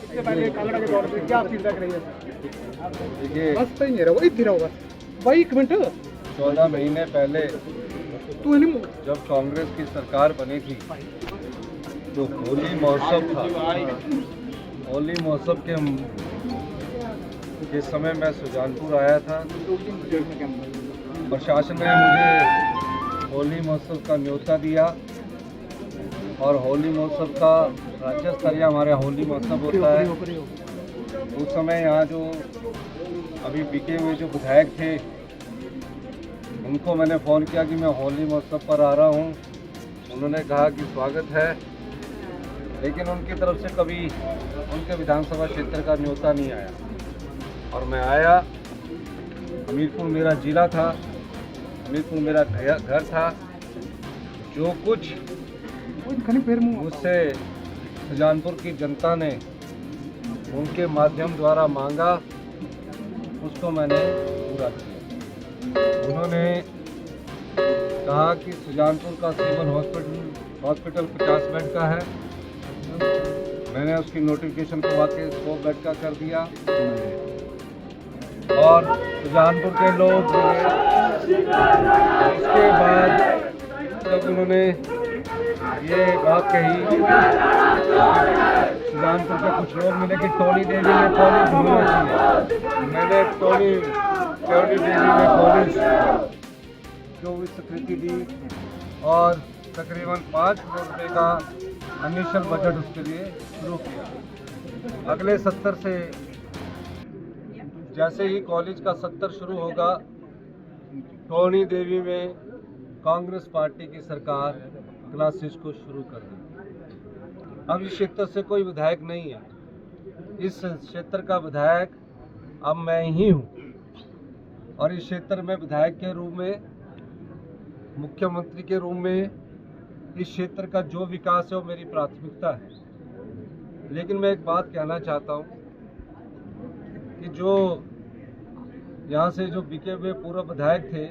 इससे पहले कांगड़ा के दौर पे क्या फीडबैक रही है? देखिए, बस तो ही नहीं रहा, वही थी रहो बस भाई, एक मिनट 14 महीने पहले तू नहीं जब कांग्रेस की सरकार बनी थी तो होली महोत्सव था। होली महोत्सव के समय मैं सुजानपुर आया था। प्रशासन ने मुझे होली महोत्सव का न्योता दिया और होली महोत्सव का राज्य स्तरीय हमारे होली महोत्सव होता है। उस समय यहाँ जो अभी बिके हुए जो विधायक थे उनको मैंने फ़ोन किया कि मैं होली महोत्सव पर आ रहा हूँ। उन्होंने कहा कि स्वागत है, लेकिन उनकी तरफ से कभी उनके विधानसभा क्षेत्र का न्योता नहीं आया। और मैं आया, हमीरपुर मेरा जिला था, हमीरपुर मेरा घर था। जो कुछ मुझसे सुजानपुर की जनता ने उनके माध्यम द्वारा मांगा उसको मैंने पूरा किया। उन्होंने कहा कि सुजानपुर का सिविल हॉस्पिटल 50 बेड का है। मैंने उसकी नोटिफिकेशन करवा के 100 बेड का कर दिया और सुजानपुर के लोग उसके बाद जब उन्होंने ये बात कही, सुजानपुर के कुछ लोग मिले कि टोनी देवी में कॉलेज होना चाहिए। मैंने टोनी देवी में कॉलेज को भी स्वीकृति दी और तकरीबन 5 करोड़ रुपये का इनिशियल बजट उसके लिए शुरू किया। अगले 70 से जैसे ही कॉलेज का 70 शुरू होगा, टोनी देवी में कांग्रेस पार्टी की सरकार क्लासेस को शुरू कर दी। अब इस क्षेत्र से कोई विधायक नहीं है, इस क्षेत्र का विधायक अब मैं ही हूँ और इस क्षेत्र में विधायक के रूप में, मुख्यमंत्री के रूप में इस क्षेत्र का जो विकास है वो मेरी प्राथमिकता है। लेकिन मैं एक बात कहना चाहता हूँ कि जो यहाँ से जो बिके हुए पूर्व विधायक थे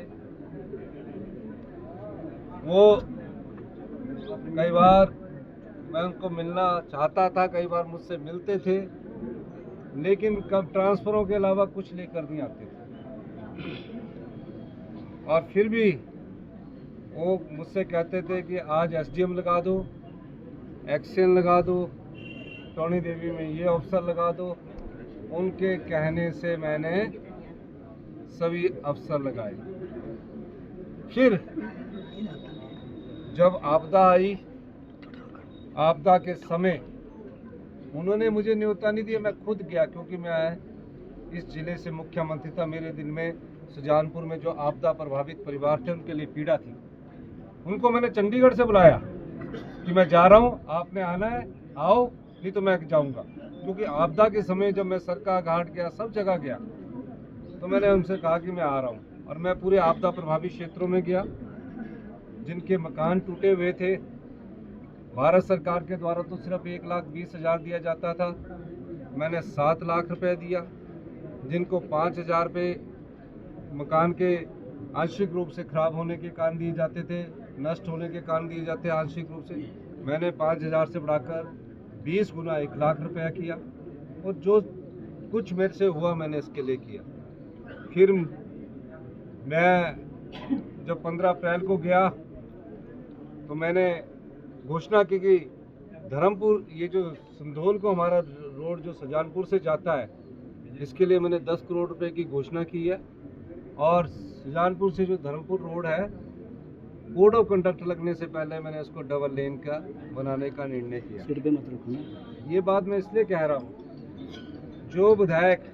वो कई बार मैं उनको मिलना चाहता था, कई बार मुझसे मिलते थे, लेकिन कब ट्रांसफरों के अलावा कुछ लेकर नहीं आते थे। और फिर भी वो मुझसे कहते थे कि आज एसडीएम लगा दो, एक्शन लगा दो, टोनी देवी में ये अफसर लगा दो। उनके कहने से मैंने सभी अफसर लगाए। फिर जब आपदा आई, आपदा के समय उन्होंने मुझे न्योता नहीं दिया, मैं खुद गया, क्योंकि मैं इस जिले से मुख्यमंत्री था। मेरे दिल में सुजानपुर में जो आपदा प्रभावित परिवार थे उनके लिए पीड़ा थी। उनको मैंने चंडीगढ़ से बुलाया कि मैं जा रहा हूँ, आपने आना है आओ, नहीं तो मैं जाऊँगा। क्योंकि आपदा के समय जब मैं सरका घाट गया, सब जगह गया, तो मैंने उनसे कहा कि मैं आ रहा हूँ। और मैं पूरे आपदा प्रभावित क्षेत्रों में गया, जिनके मकान टूटे हुए थे। भारत सरकार के द्वारा तो सिर्फ 1,20,000 दिया जाता था, मैंने 7 लाख रुपए दिया। जिनको 5,000 रुपये मकान के आंशिक रूप से खराब होने के कारण दिए जाते थे, नष्ट होने के कारण दिए जाते आंशिक रूप से, मैंने 5,000 से बढ़ाकर 20 गुना 1 लाख रुपया किया। और जो कुछ मेरे से हुआ मैंने इसके लिए किया। फिर मैं जब 15 अप्रैल को गया तो मैंने घोषणा की कि धर्मपुर, ये जो संधोल को हमारा रोड जो सुजानपुर से जाता है, इसके लिए मैंने 10 करोड़ रुपए की घोषणा की है। और सुजानपुर से जो धर्मपुर रोड है, कोड ऑफ कंडक्ट लगने से पहले मैंने इसको डबल लेन का बनाने का निर्णय किया। ये बात मैं इसलिए कह रहा हूँ, जो विधायक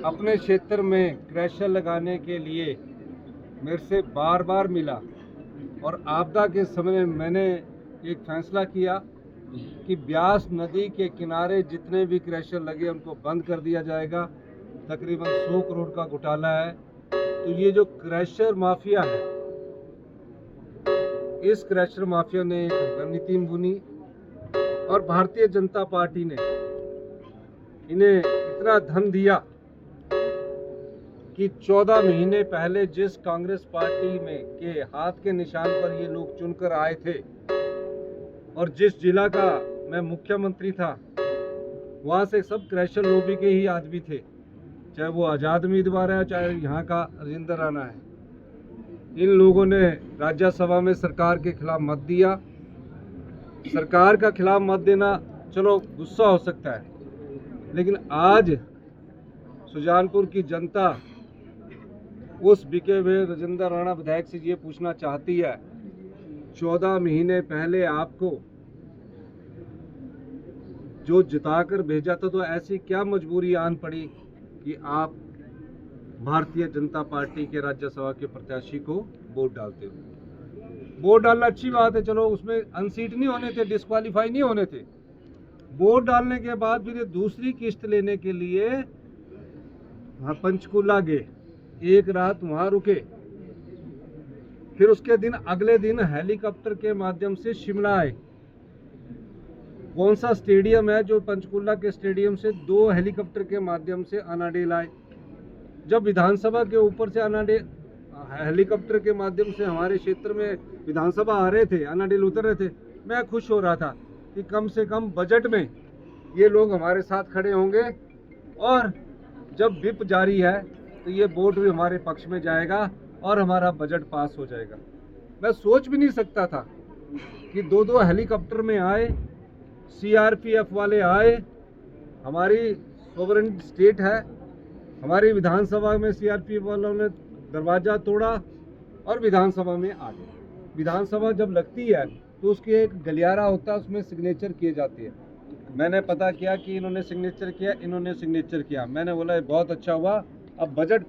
अपने क्षेत्र में क्रैशर लगाने के लिए मेरे से बार बार मिला और आपदा के समय मैंने एक फैसला किया कि ब्यास नदी के किनारे जितने भी क्रैशर लगे उनको बंद कर दिया जाएगा। तकरीबन 100 करोड़ का घोटाला है। तो ये जो क्रैशर माफिया है, इस क्रैशर माफिया ने एक रणनीति बुनी और भारतीय जनता पार्टी ने इन्हें इतना धन दिया कि 14 महीने पहले जिस कांग्रेस पार्टी में के हाथ के निशान पर ये लोग चुनकर आए थे और जिस जिला का मैं मुख्यमंत्री था, वहाँ से सब क्रैशर लॉबी के ही आदमी थे, चाहे वो आज़ाद उम्मीदवार है चाहे यहाँ का राजेंद्र राणा है। इन लोगों ने राज्यसभा में सरकार के खिलाफ मत दिया। सरकार का खिलाफ मत देना चलो गुस्सा हो सकता है, लेकिन आज सुजानपुर की जनता उस बिके हुए राजेंद्र राणा विधायक से ये पूछना चाहती है, 14 महीने पहले आपको जो जिताकर भेजा था तो ऐसी क्या मजबूरी आन पड़ी कि आप भारतीय जनता पार्टी के राज्यसभा के प्रत्याशी को वोट डालते हो। वोट डालना अच्छी बात है, चलो उसमें अनसीट नहीं होने थे, डिस्क्वालीफाई नहीं होने थे। वोट डालने के बाद फिर दूसरी किस्त लेने के लिए वहाँ पंचकूला गए, एक रात वहाँ रुके, फिर उसके दिन अगले दिन हेलीकॉप्टर के माध्यम से शिमला आए। कौन सा स्टेडियम है जो पंचकूला के स्टेडियम से 2 हेलीकॉप्टर के माध्यम से अनाडेल आए। जब विधानसभा के ऊपर से अनाडेल हेलीकॉप्टर के माध्यम से हमारे क्षेत्र में विधानसभा आ रहे थे, अनाडेल उतर रहे थे, मैं खुश हो रहा था कि कम से कम बजट में ये लोग हमारे साथ खड़े होंगे और जब विप जारी है तो ये वोट भी हमारे पक्ष में जाएगा और हमारा बजट पास हो जाएगा। मैं सोच भी नहीं सकता था कि 2 हेलीकॉप्टर में आए, सीआरपीएफ वाले आए। हमारी सोवरेन स्टेट है, हमारी विधानसभा में सीआरपीएफ वालों ने दरवाज़ा तोड़ा और विधानसभा में आ गए। विधानसभा जब लगती है तो उसके एक गलियारा होता है, उसमें सिग्नेचर किए जाते हैं। मैंने पता किया कि इन्होंने सिग्नेचर किया, इन्होंने सिग्नेचर किया। मैंने बोला बहुत अच्छा हुआ, अब बजट